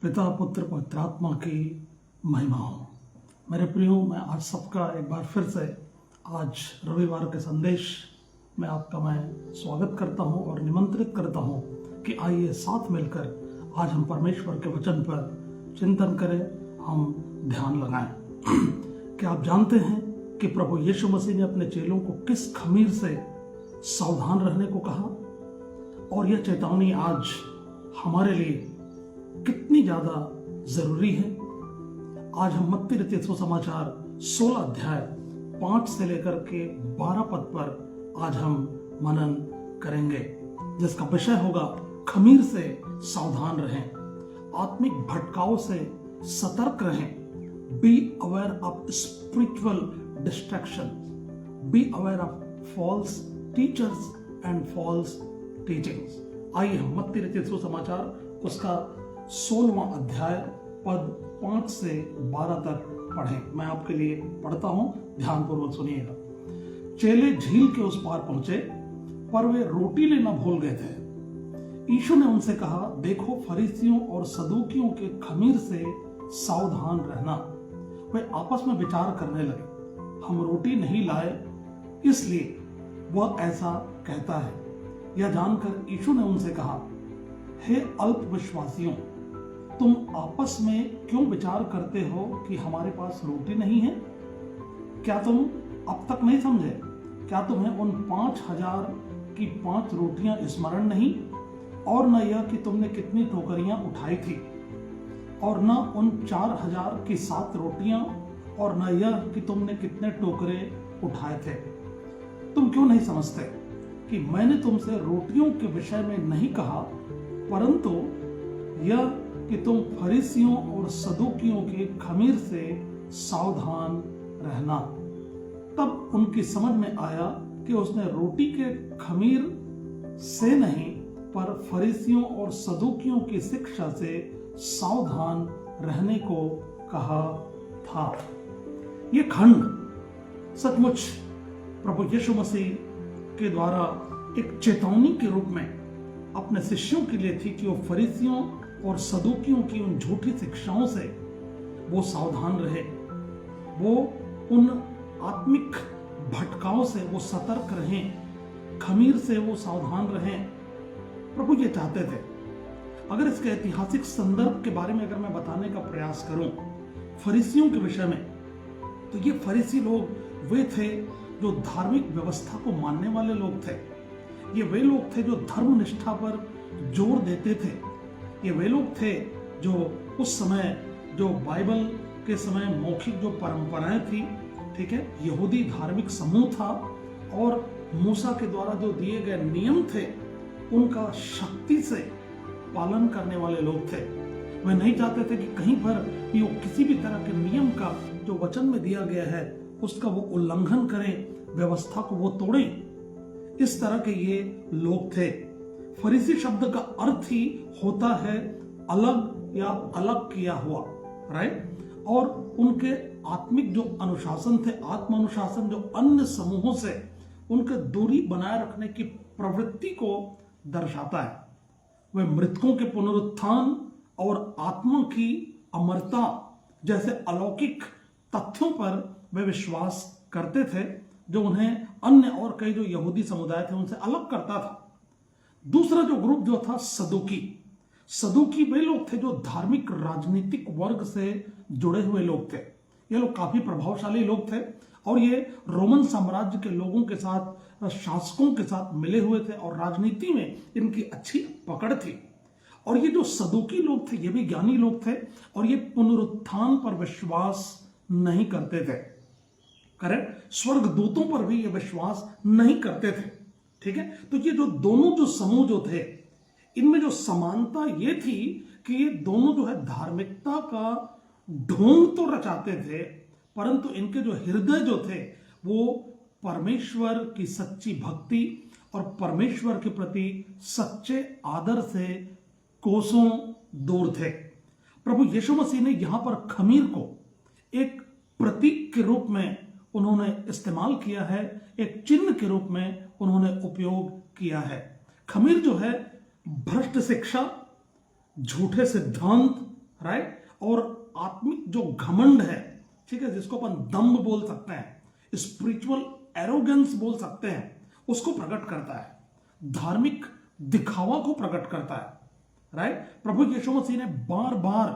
पिता पुत्र पवित्रात्मा की महिमा हो। मेरे प्रियो, मैं आज सबका एक बार फिर से आज रविवार के संदेश में आपका मैं स्वागत करता हूं और निमंत्रित करता हूं कि आइए साथ मिलकर आज हम परमेश्वर के वचन पर चिंतन करें, हम ध्यान लगाएं। क्या आप जानते हैं कि प्रभु यीशु मसीह ने अपने चेलों को किस खमीर से सावधान रहने को कहा, और यह चेतावनी आज हमारे लिए कितनी ज्यादा जरूरी है। आज हम मत्ती रचित सुसमाचार 16 अध्याय 5 से लेकर के 12 पद पर आज हम मनन करेंगे, जिसका विषय होगा खमीर से सावधान रहें, आत्मिक भटकाव से सतर्क रहें, be aware of spiritual distraction, be aware of false teachers and false teachings. आइए हम मत्ती रचित सुसमाचार उसका 16वां अध्याय पद 5 से 12 तक पढ़ें। मैं आपके लिए पढ़ता हूं, ध्यानपूर्वक सुनिएगा। चेले झील के उस पार पहुंचे, पर वे रोटी लेना भूल गए थे। यीशु ने उनसे कहा, देखो, फरीसियों और सदूकियों के खमीर से सावधान रहना। वे आपस में विचार करने लगे, हम रोटी नहीं लाए, इसलिए वह ऐसा कहता है। यह जानकर यीशु ने उनसे कहा, हे अल्पविश्वासियों, तुम आपस में क्यों विचार करते हो कि हमारे पास रोटी नहीं है? क्या तुम अब तक नहीं समझे? क्या तुम्हें उन 5000 की 5 रोटियां स्मरण नहीं, और न यह कि तुमने कितनी टोकरियां उठाई थी, और न उन 4000 की 7 रोटियां, और न यह कि तुमने कितने टोकरे उठाए थे? तुम क्यों नहीं समझते कि मैंने तुमसे रोटियों के विषय में नहीं कहा, परंतु यह कि तुम फरीसियों और सदूकियों के खमीर से सावधान रहना। तब उनकी समझ में आया कि उसने रोटी के खमीर से नहीं, पर फरीसियों और सदूकियों की शिक्षा से सावधान रहने को कहा था। यह खंड सचमुच प्रभु यीशु मसीह के द्वारा एक चेतावनी के रूप में अपने शिष्यों के लिए थी कि वो फरीसियों और सदूकियों की उन झूठी शिक्षाओं से वो सावधान रहे, वो उन आत्मिक भटकाव से वो सतर्क रहें, खमीर से वो सावधान रहें। प्रभु ये चाहते थे। अगर इसके ऐतिहासिक संदर्भ के बारे में अगर मैं बताने का प्रयास करूं फरीसियों के विषय में, तो ये फरीसी लोग वे थे जो धार्मिक व्यवस्था को मानने वाले लोग थे। ये वे लोग थे जो धर्म निष्ठा पर जोर देते थे। ये वे लोग थे जो उस समय, जो बाइबल के समय मौखिक जो परंपराएं थी, ठीक है, यहूदी धार्मिक समूह था, और मूसा के द्वारा जो दिए गए नियम थे उनका शक्ति से पालन करने वाले लोग थे। वे नहीं चाहते थे कि कहीं पर भी वो किसी भी तरह के नियम का जो वचन में दिया गया है उसका वो उल्लंघन करें, व्यवस्था को वो तोड़ें। इस तरह के ये लोग थे। फरीसी शब्द का अर्थ ही होता है अलग या अलग किया हुआ, राइट। और उनके आत्मिक जो अनुशासन थे, आत्म अनुशासन, जो अन्य समूहों से उनके दूरी बनाए रखने की प्रवृत्ति को दर्शाता है। वे मृतकों के पुनरुत्थान और आत्मा की अमरता जैसे अलौकिक तथ्यों पर वे विश्वास करते थे, जो उन्हें अन्य और कई जो यहूदी समुदाय थे उनसे अलग करता था। दूसरा जो ग्रुप जो था सदूकी वे लोग थे जो धार्मिक राजनीतिक वर्ग से जुड़े हुए लोग थे। ये लोग काफी प्रभावशाली लोग थे, और ये रोमन साम्राज्य के लोगों के साथ, शासकों के साथ मिले हुए थे, और राजनीति में इनकी अच्छी पकड़ थी। और ये जो सदूकी लोग थे ये भी ज्ञानी लोग थे, और ये पुनरुत्थान पर विश्वास नहीं करते थे। करेक्ट, स्वर्ग दूतों पर भी ये विश्वास नहीं करते थे। ठीक है, तो ये जो दोनों जो समूह जो थे, इनमें जो समानता ये थी कि ये दोनों जो है धार्मिकता का ढोंग तो रचाते थे, परंतु इनके जो हृदय जो थे वो परमेश्वर की सच्ची भक्ति और परमेश्वर के प्रति सच्चे आदर से कोसों दूर थे। प्रभु यीशु मसीह ने यहां पर खमीर को एक प्रतीक के रूप में उन्होंने इस्तेमाल किया है, एक चिन्ह के रूप में उन्होंने उपयोग किया है। खमीर जो है भ्रष्ट शिक्षा, झूठे सिद्धांत, राइट, और आत्मिक जो घमंड है, ठीक है, जिसको अपन दम्भ बोल सकते हैं, स्पिरिचुअल एरोगेंस बोल सकते हैं, उसको प्रकट करता है, धार्मिक दिखावा को प्रकट करता है, राइट। प्रभु यीशु मसीह ने बार बार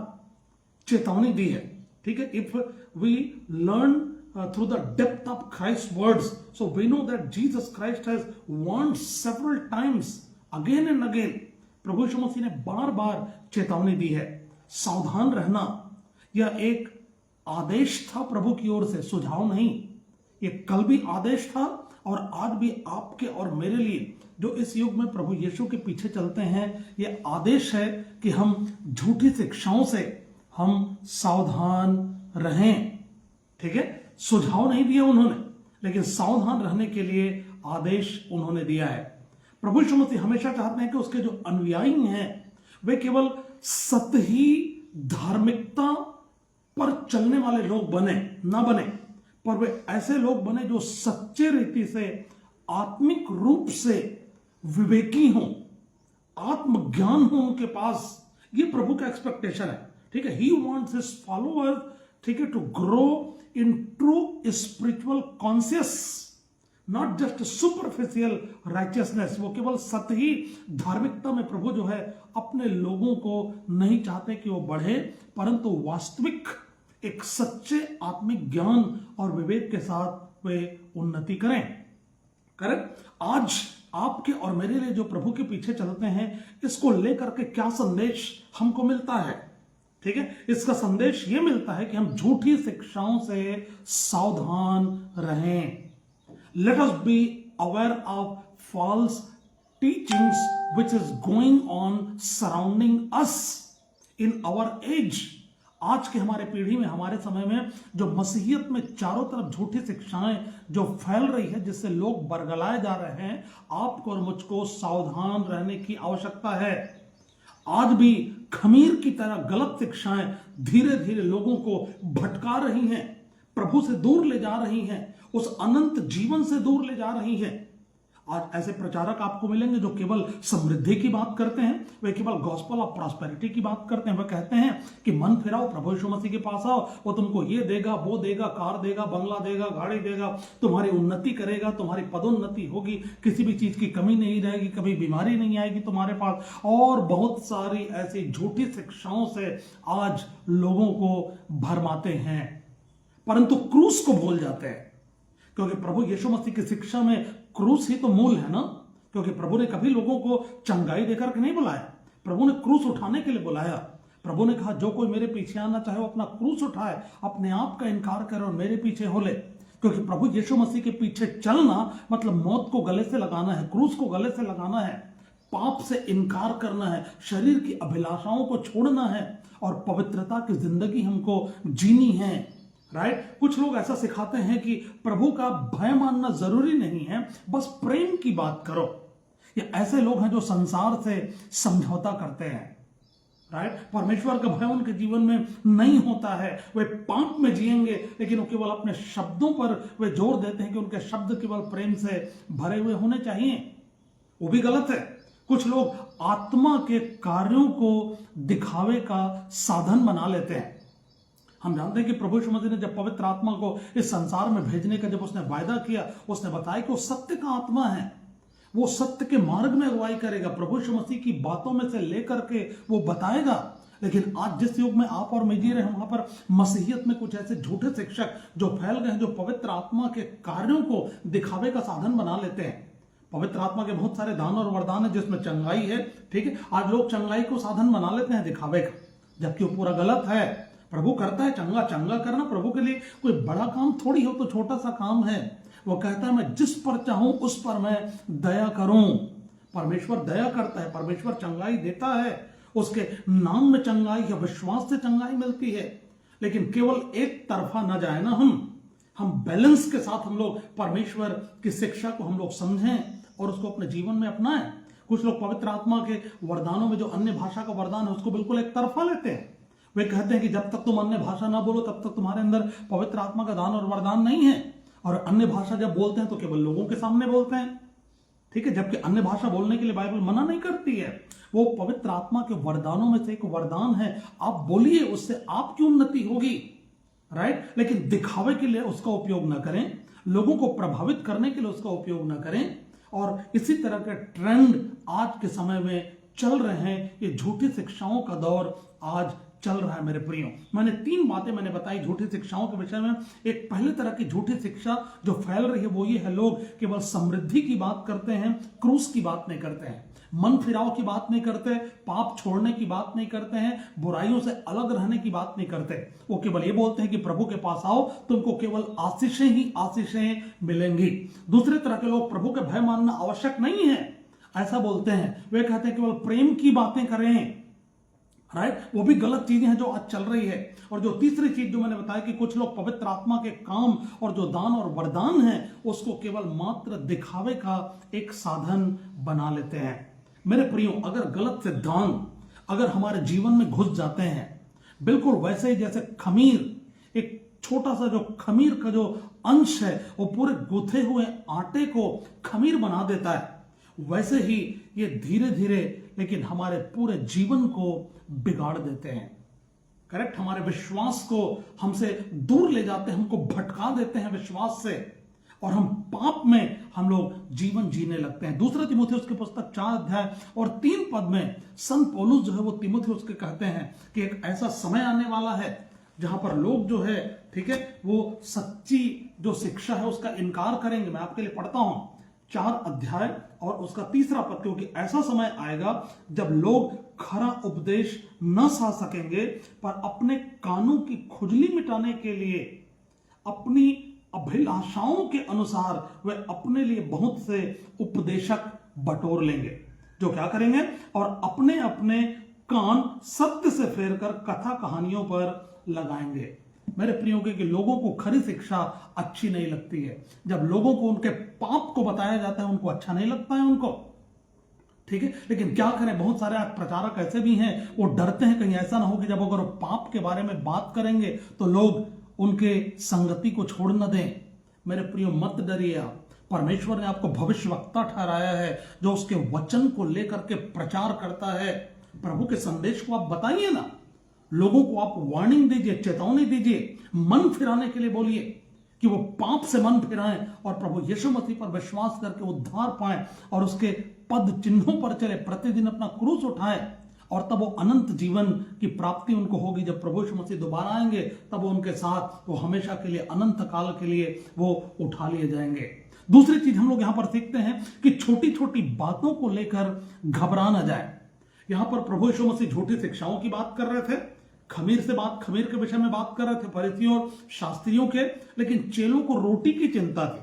चेतावनी दी है, ठीक है। If we learn through the depth of Christ's words, so we know that Jesus Christ has warned several times, again and again. प्रभु यीशु मसीह ने बार बार चेतावनी दी है। सावधान रहना यह एक आदेश था प्रभु की ओर से, सुझाव नहीं। ये कल भी आदेश था और आज भी आपके और मेरे लिए जो इस युग में प्रभु यीशु के पीछे चलते हैं, यह आदेश है कि हम झूठी शिक्षाओं से हम सावधान रहें, ठीक है। सुझाव नहीं दिया उन्होंने, लेकिन सावधान रहने के लिए आदेश उन्होंने दिया है। प्रभु यीशु मसीह हमेशा चाहते हैं कि उसके जो अनुयायी हैं वे केवल सतही धार्मिकता पर चलने वाले लोग ना बने, पर वे ऐसे लोग बने जो सच्चे रीति से आत्मिक रूप से विवेकी हों, आत्मज्ञान हो उनके पास। ये प्रभु का एक्सपेक्टेशन है, ठीक है। ही वांट्स हिज फॉलोअर्स, ठीक है, to grow in true spiritual conscious, not just superficial righteousness। वो केवल सतही धार्मिकता में प्रभु जो है अपने लोगों को नहीं चाहते कि वो बढ़े, परंतु वास्तविक एक सच्चे आत्मिक ज्ञान और विवेक के साथ वे उन्नति करें। करेक्ट। आज आपके और मेरे लिए जो प्रभु के पीछे चलते हैं, इसको लेकर के क्या संदेश हमको मिलता है, ठीक है। इसका संदेश यह मिलता है कि हम झूठी शिक्षाओं से सावधान रहें। Let us be aware of false teachings which is going on surrounding us in our age. आज के हमारे पीढ़ी में, हमारे समय में जो मसीहियत में चारों तरफ झूठी शिक्षाएं जो फैल रही है, जिससे लोग बरगलाए जा रहे हैं, आपको और मुझको सावधान रहने की आवश्यकता है। आज भी खमीर की तरह गलत शिक्षाएं धीरे धीरे लोगों को भटका रही हैं, प्रभु से दूर ले जा रही हैं, उस अनंत जीवन से दूर ले जा रही हैं। आज ऐसे प्रचारक आपको मिलेंगे जो केवल समृद्धि की बात करते हैं, वे केवल गॉस्पेल ऑफ प्रॉस्पेरिटी की बात करते हैं। वे कहते हैं कि मन फिराओ, प्रभु यीशु मसीह के पास आओ, वो तुमको ये देगा, वो देगा, कार देगा, बंगला देगा, गाड़ी देगा, तुम्हारी उन्नति करेगा, तुम्हारी पदोन्नति होगी, किसी भी चीज की कमी नहीं रहेगी, कभी बीमारी नहीं आएगी तुम्हारे पास। और बहुत सारी ऐसी झूठी शिक्षाओं से आज लोगों को भरमाते हैं, परंतु क्रूस को भूल जाते हैं। क्योंकि प्रभु यीशु मसीह की शिक्षा में क्रूस ही तो मूल है ना। क्योंकि प्रभु ने कभी लोगों को चंगाई देकर के नहीं बुलाया, प्रभु ने क्रूस उठाने के लिए बुलाया। प्रभु ने कहा जो कोई मेरे पीछे आना चाहे वो अपना क्रूस उठाए, अपने आप का इनकार करे और मेरे पीछे हो ले। क्योंकि प्रभु यीशु मसीह के पीछे चलना मतलब मौत को गले से लगाना है, क्रूस को गले से लगाना है, पाप से इनकार करना है, शरीर की अभिलाषाओं को छोड़ना है और पवित्रता की जिंदगी हमको जीनी है, राइट। कुछ लोग ऐसा सिखाते हैं कि प्रभु का भय मानना जरूरी नहीं है, बस प्रेम की बात करो। ये ऐसे लोग हैं जो संसार से समझौता करते हैं, राइट। परमेश्वर का भय उनके जीवन में नहीं होता है, वे पाप में जिएंगे, लेकिन वो केवल अपने शब्दों पर वे जोर देते हैं कि उनके शब्द केवल प्रेम से भरे हुए होने चाहिए। वो भी गलत है। कुछ लोग आत्मा के कार्यों को दिखावे का साधन बना लेते हैं। हम जानते हैं कि प्रभु यीशु मसीह ने जब पवित्र आत्मा को इस संसार में भेजने का जब उसने वायदा किया, उसने बताया कि वो सत्य का आत्मा है, वो सत्य के मार्ग में अगुवाई करेगा, प्रभु यीशु मसीह की बातों में से लेकर के वो बताएगा। लेकिन आज जिस युग में आप और मैं जी रहे हैं, वहां पर मसीहियत में कुछ ऐसे झूठे शिक्षक जो फैल गए हैं, जो पवित्र आत्मा के कार्यों को दिखावे का साधन बना लेते हैं। पवित्र आत्मा के बहुत सारे दान और वरदान है जिसमें चंगाई है, ठीक है। आज लोग चंगाई को साधन बना लेते हैं दिखावे का, जबकि वो पूरा गलत है। प्रभु करता है चंगा करना प्रभु के लिए कोई बड़ा काम थोड़ी हो, तो छोटा सा काम है। वो कहता है मैं जिस पर चाहूं उस पर मैं दया करूं। परमेश्वर दया करता है, परमेश्वर चंगाई देता है, उसके नाम में चंगाई है, विश्वास से चंगाई मिलती है। लेकिन केवल एक तरफा ना जाए ना, हम बैलेंस के साथ हम लोग परमेश्वर की शिक्षा को हम लोग समझें और उसको अपने जीवन में अपनाएं। कुछ लोग पवित्र आत्मा के वरदानों में जो अन्य भाषा का वरदान है उसको बिल्कुल एक तरफा लेते हैं। वे कहते हैं कि जब तक तुम अन्य भाषा ना बोलो तब तक तुम्हारे अंदर पवित्र आत्मा का दान और वरदान नहीं है, और अन्य भाषा जब बोलते हैं तो केवल लोगों के सामने बोलते हैं, ठीक है, जबकि अन्य भाषा बोलने के लिए बाइबल मना नहीं करती है। वो पवित्र आत्मा के वरदानों में से एक वरदान है, आप बोलिए, उससे आपकी उन्नति होगी, राइट। लेकिन दिखावे के लिए उसका उपयोग ना करें, लोगों को प्रभावित करने के लिए उसका उपयोग ना करें। और इसी तरह के ट्रेंड आज के समय में चल रहे हैं। ये झूठी शिक्षाओं का दौर आज चल रहा है मेरे प्रियो। मैंने 3 बातें बताई झूठी शिक्षाओं के विषय में। एक पहले तरह की झूठी शिक्षा जो फैल रही है वो ये है, लोग केवल समृद्धि की बात करते हैं, क्रूस की बात नहीं करते हैं, मन फिराव की बात नहीं करते, पाप छोड़ने की बात नहीं करते हैं, बुराइयों से अलग रहने की बात नहीं करते। वो केवल ये बोलते हैं कि प्रभु के पास आओ, तुमको केवल आशीषें ही आशीषें मिलेंगी। दूसरे तरह के लोग प्रभु के भय मानना आवश्यक नहीं है ऐसा बोलते हैं। वे कहते हैं केवल प्रेम की बातें करें, राइट। वो भी गलत चीजें हैं जो आज चल रही है। और जो तीसरी चीज जो मैंने बताया कि कुछ लोग पवित्र आत्मा के काम और जो दान और वरदान है उसको केवल मात्र दिखावे का एक साधन बना लेते हैं। मेरे प्रियो, अगर गलत सिद्धांत अगर हमारे जीवन में घुस जाते हैं, बिल्कुल वैसे ही जैसे खमीर, एक छोटा सा जो खमीर का जो अंश है वो पूरे गुथे हुए आटे को खमीर बना देता है, वैसे ही ये धीरे धीरे लेकिन हमारे पूरे जीवन को बिगाड़ देते हैं। करेक्ट, हमारे विश्वास को हमसे दूर ले जाते हैं, हमको भटका देते हैं विश्वास से, और हम पाप में हम लोग जीवन जीने लगते हैं। दूसरा तीमुथियुस की पुस्तक 4 अध्याय और 3 पद में संत पौलुस जो है वो तीमुथियुस के कहते हैं कि एक ऐसा समय आने वाला है जहां पर लोग जो है, ठीक है, वो सच्ची जो शिक्षा है उसका इनकार करेंगे। मैं आपके लिए पढ़ता हूं 4 अध्याय और उसका 3 पद, क्योंकि ऐसा समय आएगा जब लोग खरा उपदेश न सह सकेंगे, पर अपने कानों की खुजली मिटाने के लिए अपनी अभिलाषाओं के अनुसार वे अपने लिए बहुत से उपदेशक बटोर लेंगे, जो क्या करेंगे और अपने अपने कान सत्य से फेरकर कथा कहानियों पर लगाएंगे। मेरे प्रियो के लोगों को खरी शिक्षा अच्छी नहीं लगती है। जब लोगों को उनके पाप को बताया जाता है उनको अच्छा नहीं लगता है उनको, ठीक है। लेकिन क्या करें, बहुत सारे प्रचारक ऐसे भी हैं, वो डरते हैं कहीं ऐसा ना हो कि जब अगर पाप के बारे में बात करेंगे तो लोग उनके संगति को छोड़ न दें। मेरे प्रियो, मत डरिए आप। परमेश्वर ने आपको भविष्यवक्ता ठहराया है जो उसके वचन को लेकर के प्रचार करता है। प्रभु के संदेश को आप बताइए ना, लोगों को आप वार्निंग दीजिए, चेतावनी दीजिए, मन फिराने के लिए बोलिए कि वो पाप से मन फिराएं और प्रभु यीशु मसीह पर विश्वास करके उद्धार पाएं और उसके पद चिन्हों पर चले, प्रतिदिन अपना क्रूस उठाएं, और तब वो अनंत जीवन की प्राप्ति उनको होगी। जब प्रभु यीशु मसीह दोबारा आएंगे तब वो उनके साथ वो हमेशा के लिए, अनंत काल के लिए वो उठा लिए जाएंगे। दूसरी चीज हम लोग यहां पर सीखते हैं कि छोटी छोटी बातों को लेकर घबरा ना जाए। यहां पर प्रभु यीशु मसीह झूठी शिक्षाओं की बात कर रहे थे, खमीर के विषय में बात कर रहे थे, फरीसियों और शास्त्रियों के। लेकिन चेलों को रोटी की चिंता थी।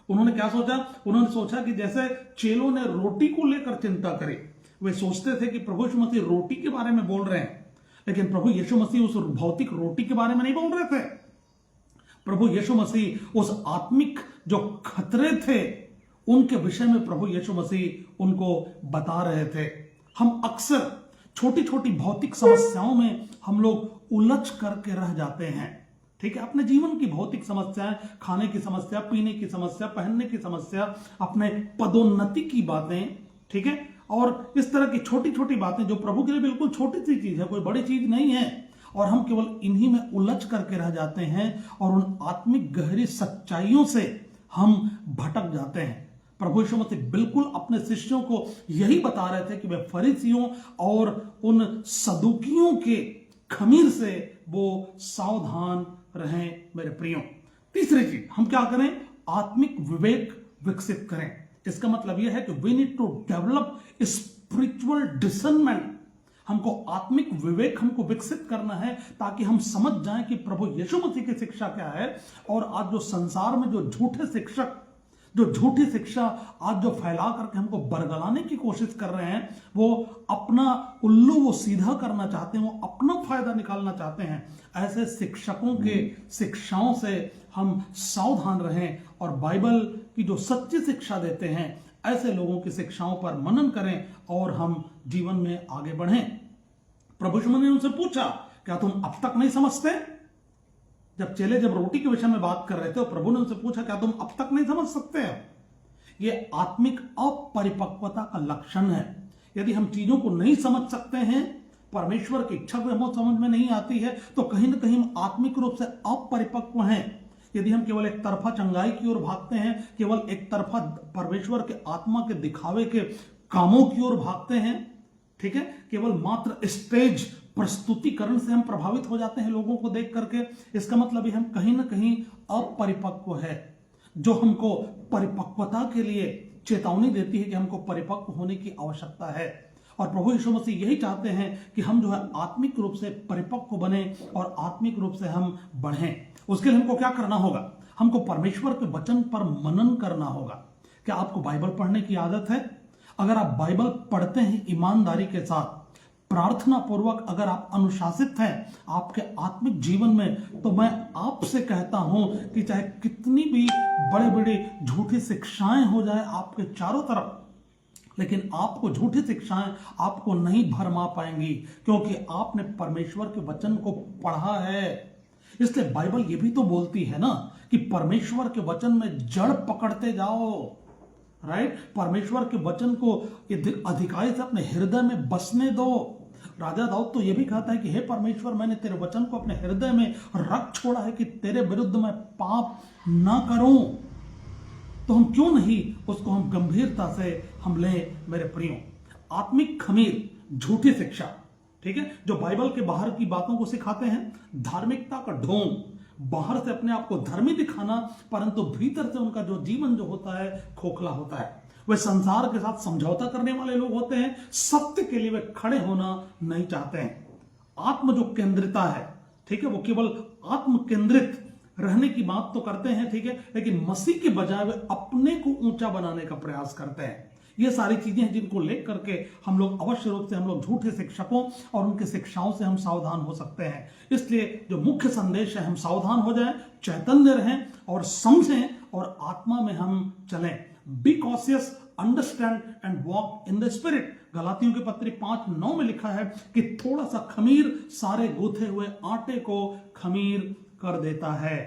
उन्होंने क्या सोचा? उन्होंने सोचा कि जैसे चेलों ने रोटी को लेकर चिंता करी, वे सोचते थे कि प्रभु यीशु मसीह रोटी के बारे में बोल रहे हैं, लेकिन प्रभु यीशु मसीह उस भौतिक रोटी के बारे में नहीं बोल रहे थे। प्रभु यीशु मसीह उस आत्मिक जो खतरे थे उनके विषय में प्रभु यीशु मसीह उनको बता रहे थे। हम अक्सर छोटी छोटी भौतिक समस्याओं में हम लोग उलझ करके रह जाते हैं, ठीक है। अपने जीवन की भौतिक समस्याएं, खाने की समस्या, पीने की समस्या, पहनने की समस्या, अपने पदोन्नति की बातें, ठीक है, और इस तरह की छोटी छोटी बातें जो प्रभु के लिए बिल्कुल छोटी सी चीज है, कोई बड़ी चीज नहीं है, और हम केवल इन्हीं में उलझ करके रह जाते हैं और उन आत्मिक गहरी सच्चाइयों से हम भटक जाते हैं। प्रभु यीशु मसीह बिल्कुल अपने शिष्यों को यही बता रहे थे कि वे फरीसियों और उन सदुकियों के खमीर से वो सावधान रहें। मेरे प्रियो, तीसरी चीज हम क्या करें? आत्मिक विवेक विकसित करें। इसका मतलब यह है कि we need to develop spiritual discernment. हमको आत्मिक विवेक हमको विकसित करना है ताकि हम समझ जाएं कि प्रभु यीशु मसीह की शिक्षा क्या है। और आज जो संसार में जो झूठे शिक्षक, जो झूठी शिक्षा आज जो फैला करके हमको बरगलाने की कोशिश कर रहे हैं, वो अपना उल्लू वो सीधा करना चाहते हैं, वो अपना फायदा निकालना चाहते हैं। ऐसे शिक्षकों के शिक्षाओं से हम सावधान रहें और बाइबल की जो सच्ची शिक्षा देते हैं ऐसे लोगों की शिक्षाओं पर मनन करें और हम जीवन में आगे बढ़ें। प्रभु यीशु ने उनसे पूछा, क्या तुम अब तक नहीं समझते? जब चेले जब रोटी के विषय में बात कर रहे थे तो प्रभु ने उनसे पूछा, क्या तुम अब तक नहीं समझ सकते? ये आत्मिक अपरिपक्वता का लक्षण है। यदि हम चीजों को नहीं समझ सकते हैं, परमेश्वर की इच्छा को हमें समझ में नहीं आती है, तो कहीं ना कहीं हम आत्मिक रूप से अपरिपक्व हैं। यदि हम केवल एक तरफा चंगाई की ओर भागते हैं, केवल एक तरफा परमेश्वर के आत्मा के दिखावे के कामों की ओर भागते हैं, ठीक है, केवल मात्र स्टेज प्रस्तुतिकरण से हम प्रभावित हो जाते हैं लोगों को देख करके, इसका मतलब ही हम कहीं ना कहीं अपरिपक्व है, जो हमको परिपक्वता के लिए चेतावनी देती है कि हमको परिपक्व होने की आवश्यकता है। और प्रभु यीशु मसीह यही चाहते हैं कि हम जो है आत्मिक रूप से परिपक्व बने और आत्मिक रूप से हम बढ़ें। उसके लिए हमको क्या करना होगा? हमको परमेश्वर के वचन पर मनन करना होगा। क्या आपको बाइबल पढ़ने की आदत है? अगर आप बाइबल पढ़ते हैं ईमानदारी के साथ, प्रार्थना पूर्वक, अगर आप अनुशासित हैं आपके आत्मिक जीवन में, तो मैं आपसे कहता हूं कि चाहे कितनी भी बड़े बड़े झूठी शिक्षाएं हो जाए आपके चारों तरफ, लेकिन आपको झूठी शिक्षाएं आपको नहीं भरमा पाएंगी, क्योंकि आपने परमेश्वर के वचन को पढ़ा है। इसलिए बाइबल ये भी तो बोलती है ना कि परमेश्वर के वचन में जड़ पकड़ते जाओ, राइट? परमेश्वर के वचन को अधिकाई से अपने हृदय में बसने दो। राजा दाऊद तो यह भी कहता है कि हे परमेश्वर, मैंने तेरे वचन को अपने हृदय में रख छोड़ा है कि तेरे विरुद्ध मैं पाप ना करूं। तो हम क्यों नहीं उसको हम गंभीरता से हम लें मेरे प्रियो। आत्मिक खमीर, झूठी शिक्षा, ठीक है, जो बाइबल के बाहर की बातों को सिखाते हैं, धार्मिकता का ढोंग, बाहर से अपने आप को धर्मी दिखाना, परंतु भीतर से उनका जो जीवन जो होता है खोखला होता है। वे संसार के साथ समझौता करने वाले लोग होते हैं, सत्य के लिए वे खड़े होना नहीं चाहते हैं। आत्म जो केंद्रिता है, ठीक है, वो केवल आत्म केंद्रित रहने की बात तो करते हैं, ठीक है, लेकिन मसीह के बजाय वे अपने को ऊंचा बनाने का प्रयास करते हैं। ये सारी चीजें हैं जिनको लेकर के हम लोग अवश्य रूप से हम लोग झूठे शिक्षकों और उनके शिक्षाओं से हम सावधान हो सकते हैं। इसलिए जो मुख्य संदेश है, हम सावधान हो जाएं, चैतन्य रहें और समझें और आत्मा में हम चलें। Be cautious, understand and walk in the spirit. गलातियों की पत्री 5:9 में लिखा है कि थोड़ा सा खमीर सारे गूथे हुए आटे को खमीर कर देता है।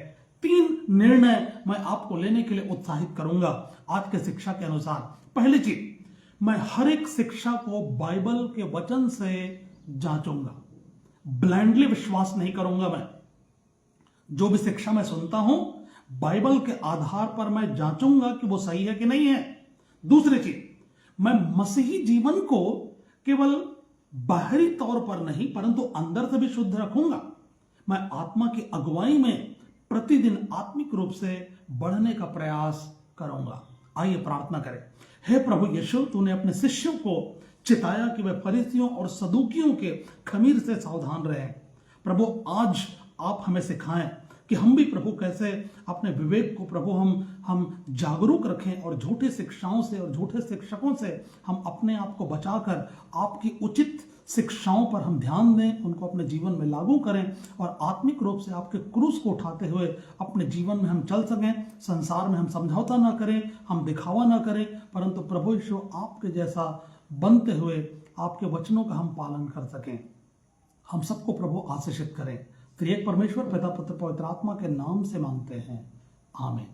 3 निर्णय मैं आपको लेने के लिए उत्साहित करूंगा आज के शिक्षा के अनुसार। पहली चीज, मैं हर एक शिक्षा को बाइबल के वचन से जांचूंगा, ब्लाइंडली विश्वास नहीं करूंगा। मैं जो भी शिक्षा मैं सुनता हूं, बाइबल के आधार पर मैं जांचूंगा कि वो सही है कि नहीं है। दूसरी चीज, मैं मसीही जीवन को केवल बाहरी तौर पर नहीं परंतु अंदर से भी शुद्ध रखूंगा। मैं आत्मा की अगुवाई में प्रतिदिन आत्मिक रूप से बढ़ने का प्रयास करूंगा। आइए प्रार्थना करें। हे प्रभु यीशु, तूने अपने शिष्यों को चिताया कि वे फरीसियों और सदूकियों के खमीर से सावधान रहें। प्रभु, आज आप हमें सिखाएं कि हम भी प्रभु कैसे अपने विवेक को प्रभु हम जागरूक रखें और झूठी शिक्षाओं से और झूठे शिक्षकों से हम अपने आप को बचाकर आपकी उचित शिक्षाओं पर हम ध्यान दें, उनको अपने जीवन में लागू करें और आत्मिक रूप से आपके क्रूस को उठाते हुए अपने जीवन में हम चल सकें। संसार में हम समझौता ना करें, हम दिखावा ना करें, परंतु प्रभु यीशु आपके जैसा बनते हुए आपके वचनों का हम पालन कर सकें। हम सबको प्रभु आशीषित करें। त्रिएक परमेश्वर पिता, पुत्र, पवित्र आत्मा के नाम से मांगते हैं, आमीन।